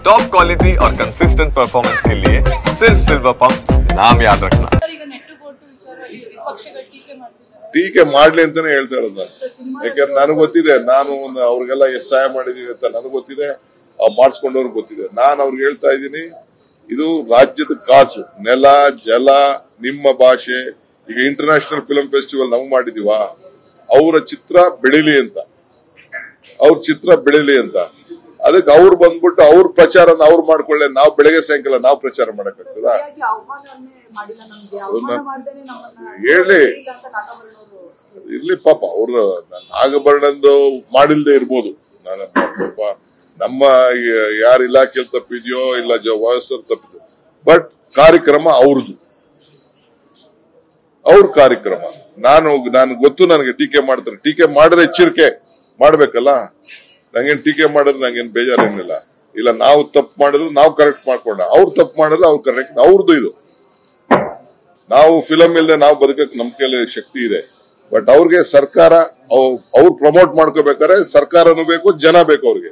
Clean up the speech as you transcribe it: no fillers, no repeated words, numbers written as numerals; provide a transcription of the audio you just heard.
Top quality और consistent performance के लिए सिर्फ सिल्वर पंप नाम याद रखना। ಟೀಕೆ ಮಾಡ್ಲಿ ಅಂತಾನೆ ಹೇಳ್ತಾ ಇರೋದು ನಾನು. ಯಾಕಂದ್ರೆ ನನಗೆ ಗೊತ್ತಿದೆ, ನಾನು ಅವ್ರಿಗೆಲ್ಲ ಎಷ್ಟು ಸಹಾಯ ಮಾಡಿದೀನಿ ಅಂತ ನನಗೆ ಗೊತ್ತಿದೆ, ಮಾಡಿಸ್ಕೊಂಡವ್ರಿಗೆ ಗೊತ್ತಿದೆ. ನಾನು ಅವ್ರಿಗೆ ಹೇಳ್ತಾ ಇದ್ದೀನಿ, ಇದು ರಾಜ್ಯದ ಕಾಸು, ನೆಲ ಜಲ ನಿಮ್ಮ ಭಾಷೆ. ಈಗ ಇಂಟರ್ನ್ಯಾಷನಲ್ ಫಿಲ್ಮ್ ಫೆಸ್ಟಿವಲ್ ನಾವು ಮಾಡಿದೀವ, ಅವರ ಚಿತ್ರ ಬೆಳಿಲಿ ಅಂತ, ಅವ್ರ ಚಿತ್ರ ಬೆಳಿಲಿ ಅಂತ. ಅದಕ್ಕೆ ಅವ್ರು ಬಂದ್ಬಿಟ್ಟು ಅವ್ರ ಪ್ರಚಾರನ ಅವ್ರು ಮಾಡ್ಕೊಳ್ಳೆ, ನಾವು ಬೆಳಗ್ಗೆ ಸಾಯಂಕಾಲ ನಾವು ಪ್ರಚಾರ ಮಾಡಕ್ಕಾಗ್ತದ? ಹೇಳಿ ಇರ್ಲಿ ಪಾಪ, ಅವ್ರ ನಾಗಭರಣಂದು ಮಾಡಿಲ್ದೆ ಇರ್ಬೋದು. ನಾನು ಪಾಪ ನಮ್ಮ ಯಾರ ಇಲಾಖೆಯಲ್ಲಿ ತಪ್ಪಿದ್ಯೋ ಇಲ್ಲ ವಯಸ್ಸರು ತಪ್ಪಿದ್ಯೋ, ಬಟ್ ಕಾರ್ಯಕ್ರಮ ಅವ್ರದ್ದು, ಅವ್ರ ಕಾರ್ಯಕ್ರಮ. ನಾನು ಗೊತ್ತು, ನನಗೆ ಟೀಕೆ ಮಾಡ್ತಾರೆ. ಟೀಕೆ ಮಾಡಿದ್ರೆ ಎಚ್ಚರಿಕೆ ಮಾಡ್ಬೇಕಲ್ಲ. ನಂಗೇನ್ ಟೀಕೆ ಮಾಡಿದ್ರೆ ನಂಗೇನ್ ಬೇಜಾರೇನಿಲ್ಲ. ಇಲ್ಲ, ನಾವು ತಪ್ಪು ಮಾಡಿದ್ರು ನಾವು ಕರೆಕ್ಟ್ ಮಾಡ್ಕೊಂಡ, ಅವ್ರು ತಪ್ಪು ಮಾಡಿದ್ರೆ ಅವ್ರು ಕರೆಕ್ಟ್. ಅವ್ರದ್ದು ಇದು. ನಾವು ಫಿಲಂ ಇಲ್ಲದೆ ನಾವು ಬದುಕಕ್ಕೆ ನಮ್ ಕೈಲಿ ಶಕ್ತಿ ಇದೆ. ಬಟ್ ಅವ್ರಿಗೆ ಸರ್ಕಾರ ಅವ್ರು ಪ್ರಮೋಟ್ ಮಾಡ್ಕೋಬೇಕಾದ್ರೆ ಸರ್ಕಾರನೂ ಬೇಕು, ಜನ ಬೇಕು ಅವ್ರಿಗೆ.